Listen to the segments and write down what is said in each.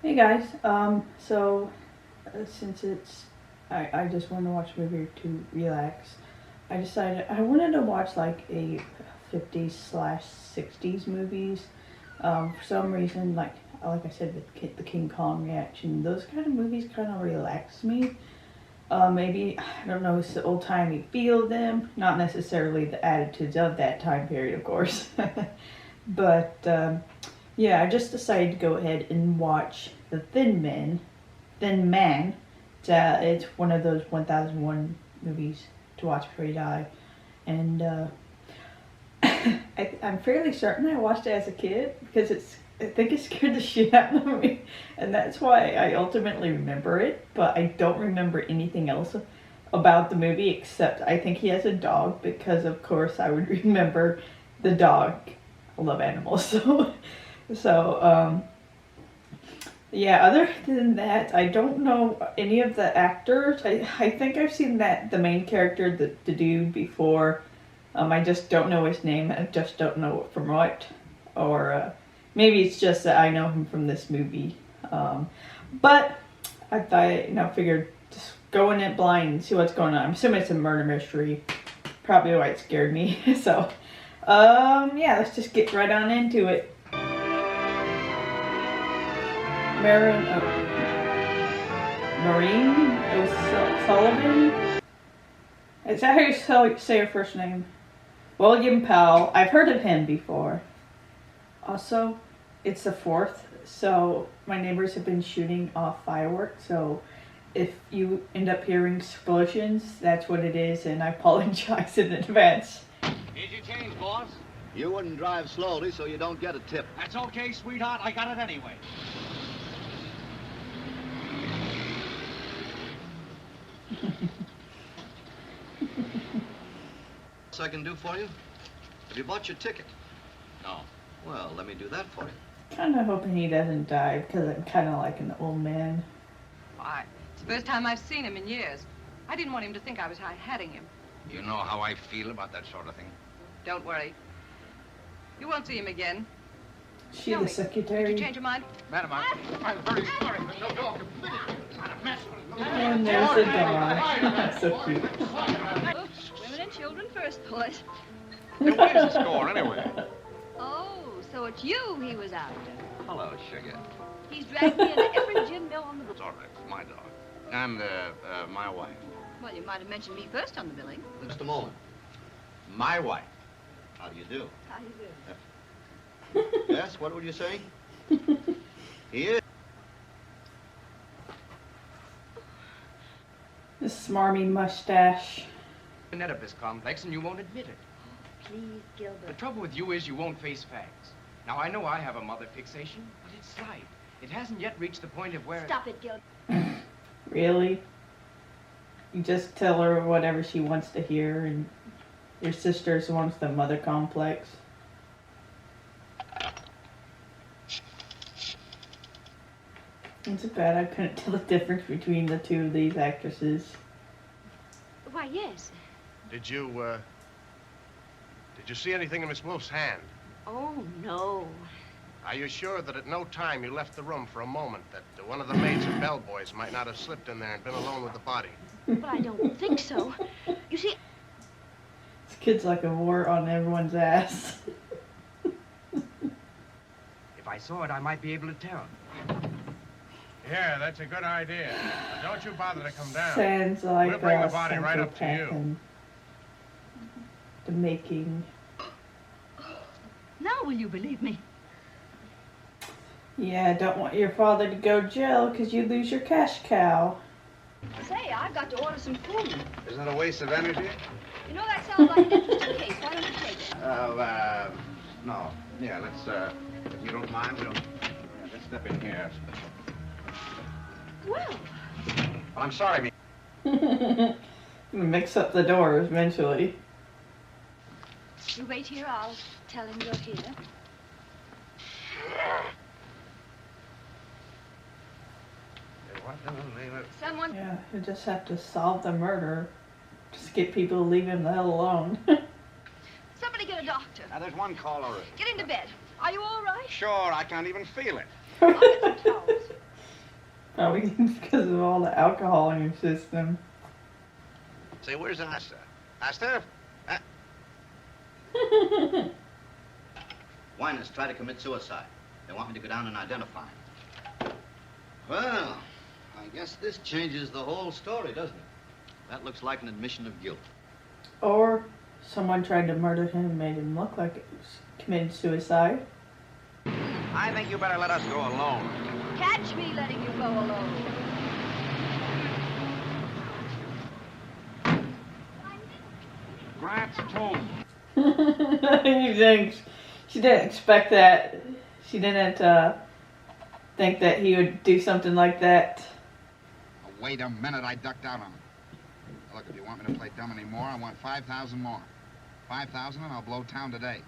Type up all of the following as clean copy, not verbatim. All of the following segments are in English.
Hey guys, since I just wanted to watch a movie to relax, I decided I wanted to watch like a 50s/60s movies. For some reason, like I said, the King Kong reaction, those kind of movies kind of relax me. Maybe I don't know, it's the old timey feel of them, not necessarily the attitudes of that time period, of course. But yeah, I just decided to go ahead and watch The Thin Man. It's one of those 1001 movies to watch before you die. And I'm fairly certain I watched it as a kid because I think it scared the shit out of me. And that's why I ultimately remember it, but I don't remember anything else about the movie except I think he has a dog because, of course, I would remember the dog. I love animals, so yeah. Other than that, I don't know any of the actors. I think I've seen the main character, the dude before. I just don't know his name. I just don't know it from what, or maybe it's just that I know him from this movie. But figured just go in it blind and see what's going on. I'm assuming it's a murder mystery. Probably why it scared me. So, yeah, let's just get right on into it. Marin, Maureen O'Sullivan? Is that how you say her first name? William Powell. I've heard of him before. Also, it's the 4th, so my neighbors have been shooting off fireworks, so if you end up hearing explosions, that's what it is, and I apologize in advance. Here's your change, boss. You wouldn't drive slowly so you don't get a tip. That's okay, sweetheart. I got it anyway. What's I can do for you? Have you bought your ticket? No. Well, let me do that for you. Kinda hoping he doesn't die because I'm kinda like an old man. Why, it's the first time I've seen him in years. I didn't want him to think I was hiding him. You know how I feel about that sort of thing. Don't worry. You won't see him again. She Tell the me, secretary. Did you change your mind? Madam, I'm very sorry, but no dog And there's the dog. So cute. Oops, women and children first, boys. Then what is the score, anyway? Oh, so it's you he was after. Hello, sugar. He's dragged me into every gym mill on the It's all right. It's my dog. And, my wife. Well, you might have mentioned me first on the billing. Just a moment. My wife. How do you do? How you doing? Yes, what were you saying? He is. The smarmy mustache. An Oedipus complex, and you won't admit it. Please, The Gilbert. trouble with you is you won't face facts. Now, I know I have a mother fixation, but it's slight. It hasn't yet reached the point of where... Stop it, Gilbert. Really? You just tell her whatever she wants to hear, and your sister's wants the mother complex. It's bad I couldn't tell the difference between the two of these actresses. Why, yes. Did you see anything in Miss Wolf's hand? Oh, no. Are you sure that at no time you left the room for a moment, that one of the maids or bellboys might not have slipped in there and been alone with the body? But I don't think so. You see, This kid's like a wart on everyone's ass. If I saw it, I might be able to tell. Yeah, that's a good idea. Now, don't you bother to come down. Sounds like We'll bring a the body right up to you. psychopath in the making. now will you believe me? Yeah, don't want your father to go to jail because you lose your cash cow. Say, I've got to order some food. Isn't that a waste of energy? You know, that sounds like an interesting case. Why don't you take it? No. Yeah, let's, if you don't mind, let's step in here. Well, Well, I'm sorry, me. Mix up the doors eventually. you wait here. I'll tell him you're here. What the name of... Someone... Yeah, you just have to solve the murder. Just get people to leave him the hell alone. Somebody get a doctor. Now, there's one call already. Get into bed. Are you all right? Sure, I can't even feel it. I'll get some towels. Probably because of all the alcohol in your system. Say, where's Asta? Asta? Whiners try to commit suicide. They want me to go down and identify him. Well, I guess this changes the whole story, doesn't it? That looks like an admission of guilt. Or someone tried to murder him and made him look like he committed suicide. I think you better let us go alone. Catch me letting you go alone. Grant's told me. You think she didn't expect that? She didn't think that he would do something like that. Oh, wait a minute, I ducked out on him. Look, if you want me to play dumb anymore, I want 5,000 more. 5,000 and I'll blow town today.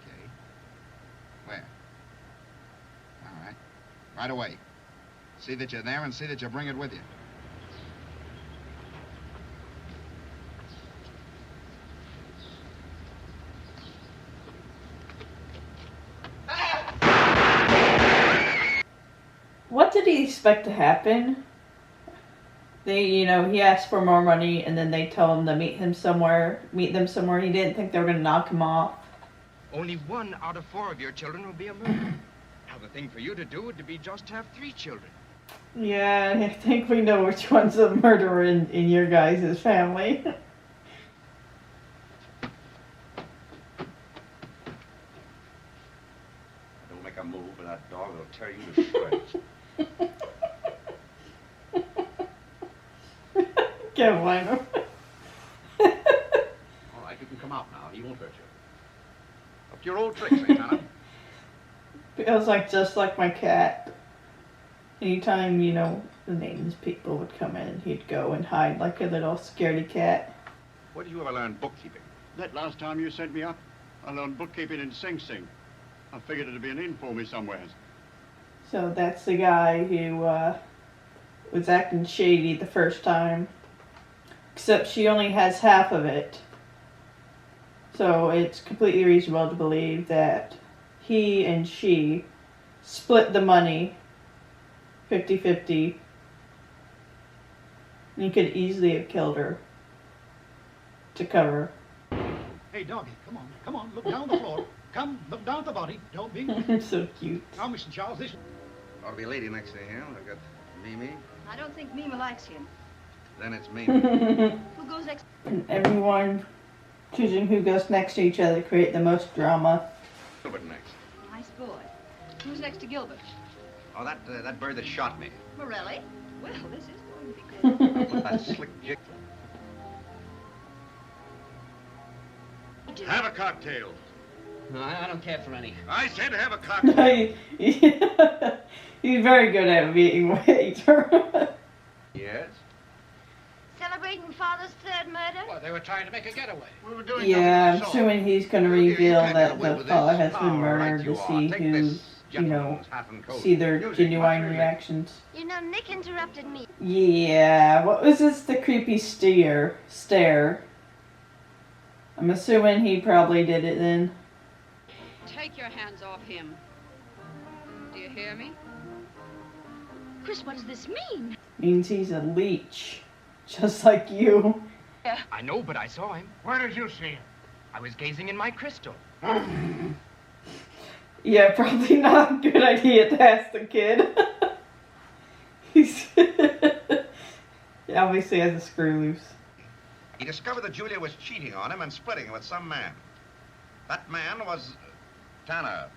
Okay. Where? All right. Right away. See that you're there and see that you bring it with you. What did he expect to happen? He asked for more money, and then they tell him to meet them somewhere. He didn't think they were going to knock him off. Only 1 out of 4 of your children will be a murderer. Now, the thing for you to do would be just to have 3 children. Yeah, I think we know which one's the murderer in your guys' family. Don't make a move or that dog will tear you to shreds. Can't blame him. All right, you can come out now. He won't hurt you. Up to your old tricks, eh, Tanner? Feels like just like my cat. Anytime, the nameless people would come in, he'd go and hide like a little scaredy cat. Where did you ever learn bookkeeping? That last time you sent me up, I learned bookkeeping in Sing Sing. I figured it'd be an in for me somewhere. So that's the guy who was acting shady the first time. Except she only has half of it. So it's completely reasonable to believe that he and she split the money 50-50. And he could easily have killed her to cover. Hey, doggy, come on, look down the floor. Come, look down at the body. Don't be. So cute. Now, Mr. Charles, this... Ought to be a lady next to him. I've got Mimi. I don't think Mima likes him. Then it's Mimi. Who goes next? And everyone choosing who goes next to each other create the most drama. Gilbert next. Nice boy. Who's next to Gilbert? Oh, that bird that shot me. Morelli? Well, this is going to be good. With that slick jig. Have a cocktail. No, I don't care for any. I said have a cocktail. He's very good at being weight. Yes? Celebrating Father's third murder? Well, they were trying to make a getaway. We were doing Yeah, I'm nothing to solve. assuming he's going to You reveal can't that get away the with father this. has been All right, murdered you to are. see Take who, this gentleman's hat and coat. see their Music, genuine much music. reactions. You know, Nick interrupted me. Yeah, what was this? The creepy stare. I'm assuming he probably did it then. Take your hands off him. Do you hear me? Chris, what does this mean? Means he's a leech, just like you. I know, but I saw him. Where did you see him? I was gazing in my crystal. Yeah, probably not a good idea to ask the kid. He's he obviously has a screw loose. He discovered that Julia was cheating on him and splitting with some man. That man was Tanner.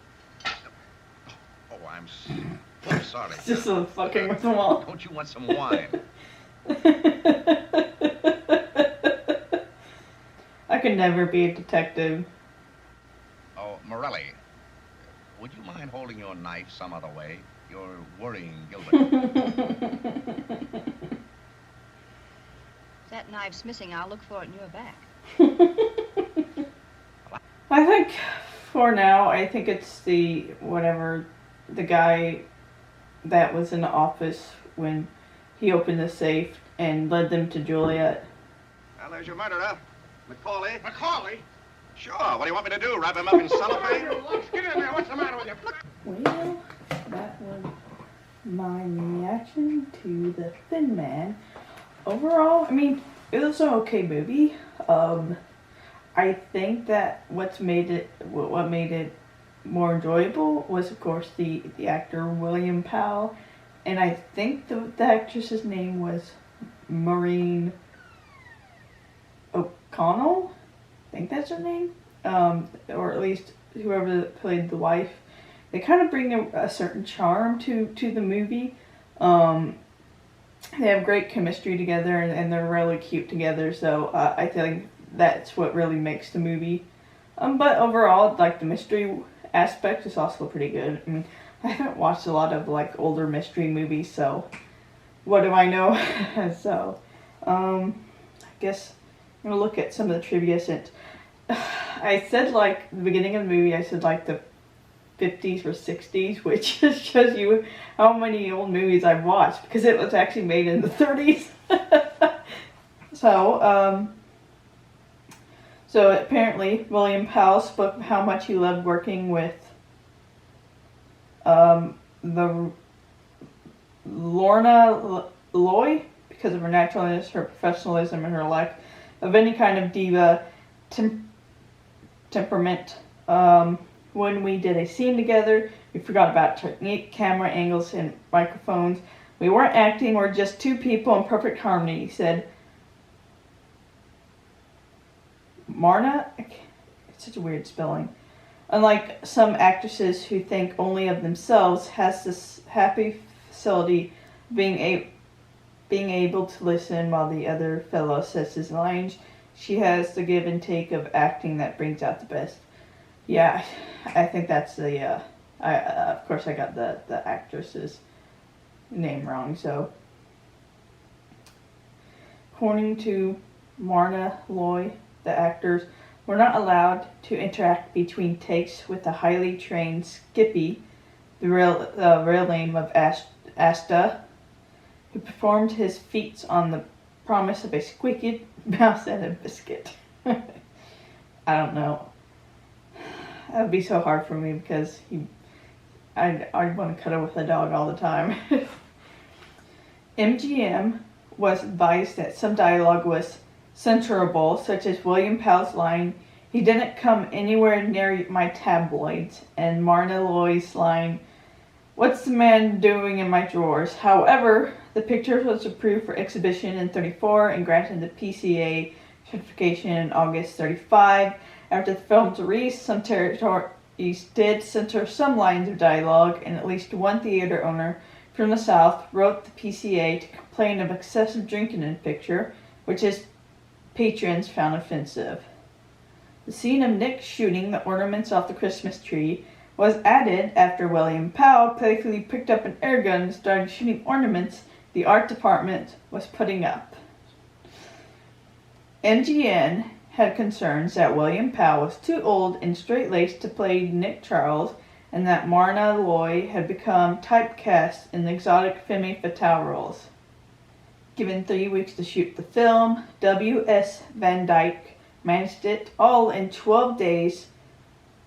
Oh, I'm so sorry. It's just a fucking with them all. Don't you want some wine? I could never be a detective. Oh, Morelli, would you mind holding your knife some other way? You're worrying Gilbert. If that knife's missing, I'll look for it in your back. I think for now, I think it's the guy that was in the office when he opened the safe and led them to Juliet. Well, there's your murderer, Macaulay. Macaulay? Sure, what do you want me to do, wrap him up in cellophane? Get in there. What's the matter with you? Well, that my reaction to The Thin Man. Overall, I mean, it was an okay movie. I think that what made it more enjoyable was, of course, the actor William Powell, and I think the actress's name was Maureen O'Connell. I think that's her name, or at least whoever played the wife. They kind of bring a certain charm to the movie. They have great chemistry together, and they're really cute together. So I think that's what really makes the movie. But overall, like, the mystery aspect is also pretty good. I mean, I haven't watched a lot of like older mystery movies, so what do I know? So I guess I'm gonna look at some of the trivia since I said, like, the beginning of the movie, I said like the 50s or 60s, which just shows you how many old movies I've watched, because it was actually made in the 30s. So apparently William Powell spoke of how much he loved working with the Lorna Loy because of her naturalness, her professionalism, and her lack of any kind of diva temperament. When we did a scene together, we forgot about technique, camera angles, and microphones. We weren't acting, we're just two people in perfect harmony, he said. Marna? It's such a weird spelling. Unlike some actresses who think only of themselves, has this happy facility being able to listen while the other fellow says his lines. She has the give and take of acting that brings out the best. Yeah, I think that's the, of course I got the actress's name wrong, so. According to Marna Loy, the actors were not allowed to interact between takes with the highly trained Skippy, the real name of Asta, who performed his feats on the promise of a squeaky mouse and a biscuit. I don't know. That would be so hard for me because I'd want to cuddle with a dog all the time. MGM was advised that some dialogue was censorable, such as William Powell's line, "He didn't come anywhere near my tabloids," and Marna Loy's line, "What's the man doing in my drawers?" However, the picture was approved for exhibition in 34 and granted the PCA certification in August 35. After the film's release, some territories did censor some lines of dialogue, and at least one theater owner from the South wrote the PCA to complain of excessive drinking in the picture, which his patrons found offensive. The scene of Nick shooting the ornaments off the Christmas tree was added after William Powell playfully picked up an air gun and started shooting ornaments the art department was putting up. MGM had concerns that William Powell was too old and straight-laced to play Nick Charles, and that Marna Loy had become typecast in the exotic femme fatale roles. Given 3 weeks to shoot the film, W.S. Van Dyke managed it all in 12 days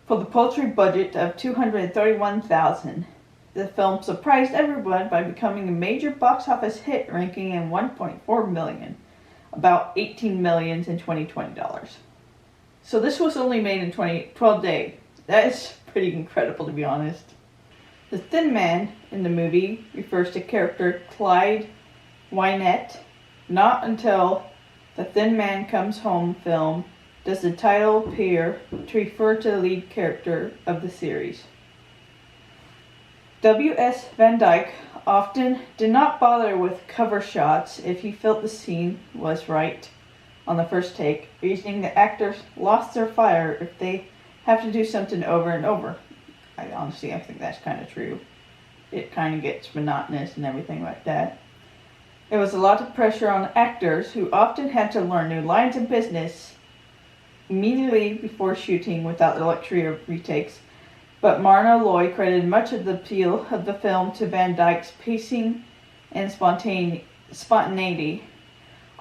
for the paltry budget of $231,000. The film surprised everyone by becoming a major box office hit, ranking in $1.4 million, about $18 million in 2020 dollars. So this was only made in 12 days. That is pretty incredible, to be honest. The Thin Man in the movie refers to character Clyde Wynette. Not until The Thin Man Comes Home film does the title appear to refer to the lead character of the series. W.S. Van Dyke often did not bother with cover shots if he felt the scene was right on the first take, reasoning that actors lost their fire if they have to do something over and over. I think that's kind of true. It kind of gets monotonous and everything like that. There was a lot of pressure on actors who often had to learn new lines of business immediately before shooting without the luxury of retakes. But Marna Loy credited much of the appeal of the film to Van Dyke's pacing and spontaneity.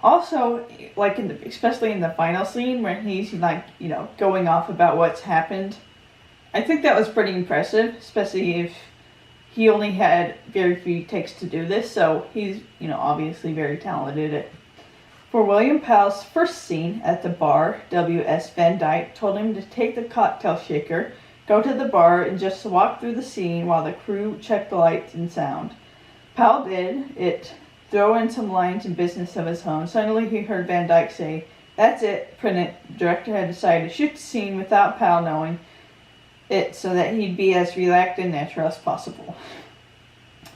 Also, like especially in the final scene where he's going off about what's happened, I think that was pretty impressive, especially if he only had very few takes to do this, so he's, obviously very talented at it. For William Powell's first scene at the bar, W.S. Van Dyke told him to take the cocktail shaker, go to the bar, and just walk through the scene while the crew checked the lights and sound. Powell did it, throw in some lines and business of his own. Suddenly he heard Van Dyke say, "That's it, print it." The director had decided to shoot the scene without Powell knowing it so that he'd be as relaxed and natural as possible.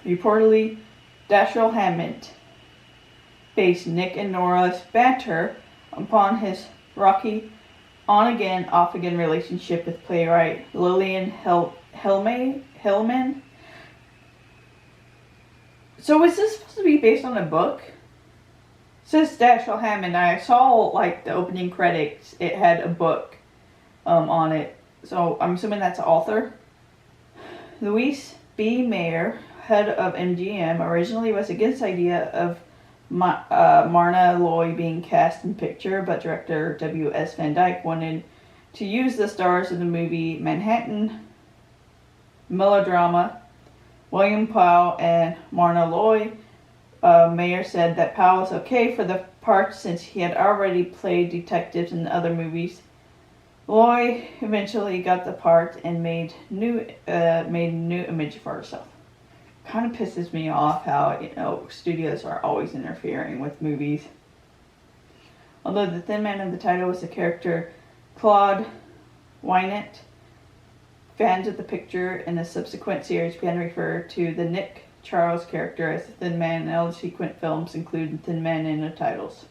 Reportedly, Dashiell Hammett based Nick and Nora's banter upon his rocky on-again, off-again relationship with playwright Lillian Hellman. So is this supposed to be based on a book? It says Dashiell Hammett. I saw the opening credits. It had a book on it. So I'm assuming that's the author. Louise B. Mayer, head of MGM, originally was against the idea of Marna Loy being cast in picture, but director W.S. Van Dyke wanted to use the stars of the movie Manhattan melodrama, William Powell and Marna Loy. Mayer said that Powell was okay for the part since he had already played detectives in other movies. Loy eventually got the part and made new image for herself. Kind of pisses me off how, studios are always interfering with movies. Although the Thin Man of the title was the character Claude Wynette, fans of the picture and the subsequent series began to refer to the Nick Charles character as the Thin Man, and all the subsequent films include Thin Man in the titles.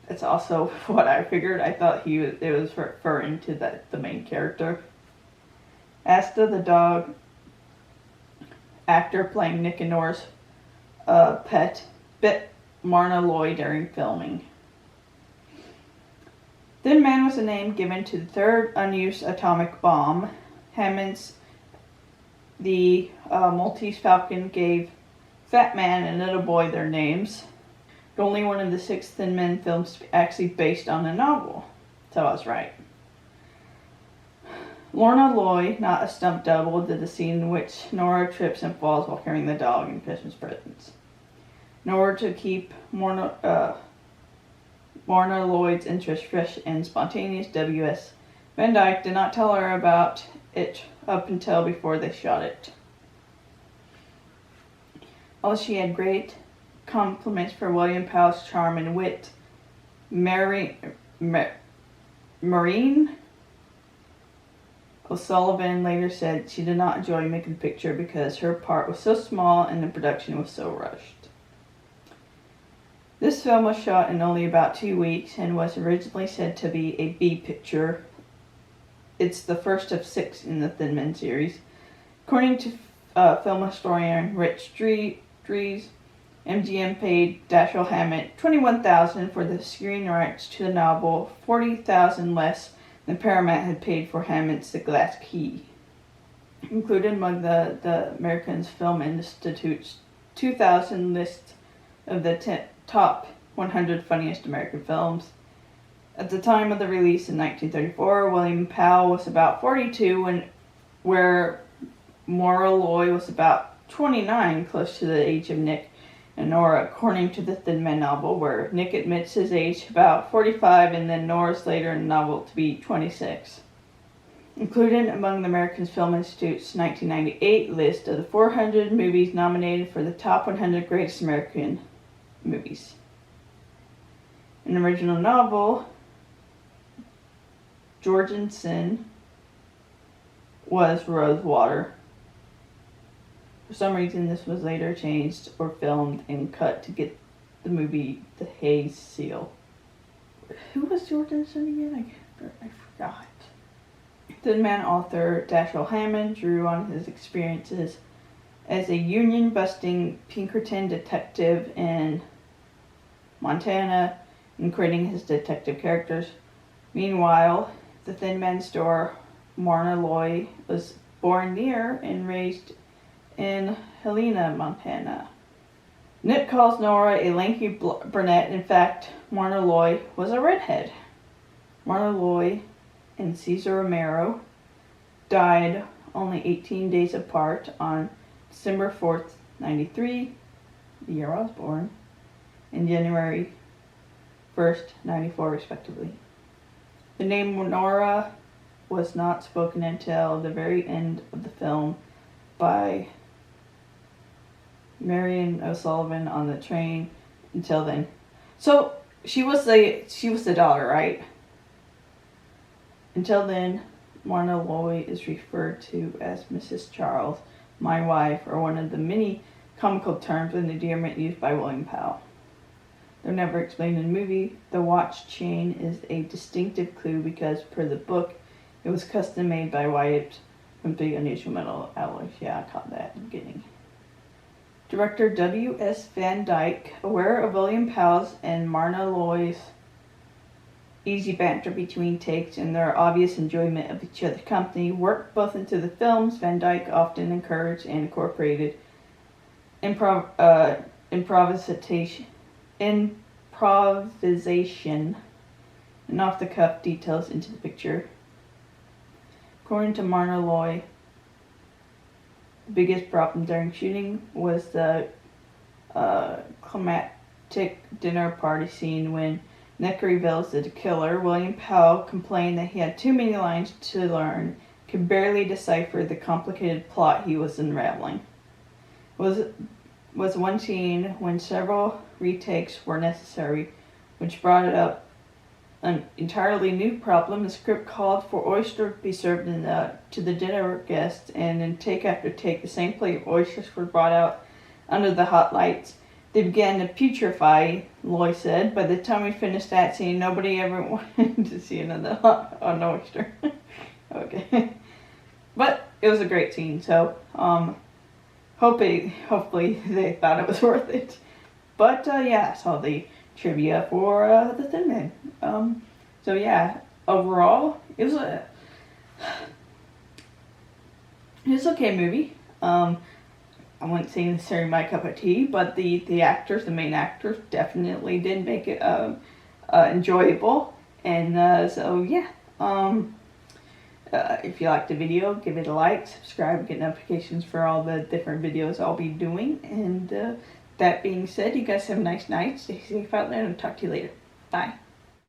That's also what I figured. I thought it was referring to the main character. Asta the dog, actor playing Nick and Nora's pet, bit Marna Loy during filming. Thin Man was a name given to the third unused atomic bomb. Hammond's The Maltese Falcon gave Fat Man and Little Boy their names. Only one of the 6 Thin Men films actually based on a novel. So I was right. Lorna Loy, not a stunt double, did the scene in which Nora trips and falls while carrying the dog and Christmas presents. In order to keep Marna Loy's interest fresh and spontaneous, W.S. Van Dyke did not tell her about it up until before they shot it. Although she had great compliments for William Powell's charm and wit, Maureen O'Sullivan later said she did not enjoy making the picture because her part was so small and the production was so rushed. This film was shot in only about 2 weeks and was originally said to be a B picture. It's the first of 6 in the Thin Men series. According to film historian Rich Dries, MGM paid Dashiell Hammett $21,000 for the screen rights to the novel, $40,000 less than Paramount had paid for Hammett's The Glass Key. Included among the American Film Institute's 2000 list of the top 100 funniest American films. At the time of the release in 1934, William Powell was about 42, where Marna Loy was about 29, close to the age of Nick and Nora, according to the Thin Man novel, where Nick admits his age about 45 and then Nora's later in the novel to be 26. Included among the American Film Institute's 1998 list of the 400 movies nominated for the top 100 greatest American movies. An original novel, Jorgensen, was Rosewater. For some reason, this was later changed or filmed and cut to get the movie the Hays seal. Who was Jorgensen again? I forgot. Thin Man author Dashiell Hammett drew on his experiences as a union-busting Pinkerton detective in Montana in creating his detective characters. Meanwhile, the Thin Man star Marna Loy was born near and raised in Helena, Montana. Nick calls Nora a lanky brunette. In fact, Marna Loy was a redhead. Marna Loy and Cesar Romero died only 18 days apart on December 4th, 93, the year I was born, and January 1st, 94, respectively. The name Nora was not spoken until the very end of the film by Marion O'Sullivan on the train. Until then, so she was the daughter, right? Until then, Marna Loy is referred to as Mrs. Charles, my wife, or one of the many comical terms and endearment used by William Powell. Though never explained in the movie, the watch chain is a distinctive clue because, per the book, it was custom made by Wyatt from the unusual metal alloys. Yeah, I caught that in the beginning. Director W.S. Van Dyke, aware of William Powell's and Marna Loy's easy banter between takes and their obvious enjoyment of each other's company, worked both into the films. Van Dyke often encouraged and incorporated improvisation and off-the-cuff details into the picture. According to Marna Loy, the biggest problem during shooting was the climactic dinner party scene when Nick reveals the killer. William Powell complained that he had too many lines to learn, could barely decipher the complicated plot he was unraveling. Was one scene when several retakes were necessary, which brought it up an entirely new problem. The script called for oysters to be served to the dinner guests, and in take after take, the same plate of oysters were brought out under the hot lights. They began to putrefy, Loy said. By the time we finished that scene, nobody ever wanted to see another hot oyster. Okay. But it was a great scene, so hopefully they thought it was worth it. But yeah, I saw the trivia for The Thin Man. So yeah, overall, it was a okay movie. I wouldn't say necessarily my cup of tea, but the main actors, definitely did make it enjoyable. And so yeah, if you liked the video, give it a like, subscribe, get notifications for all the different videos I'll be doing. And that being said, you guys have a nice night. Stay safe out there, and I'll talk to you later. Bye.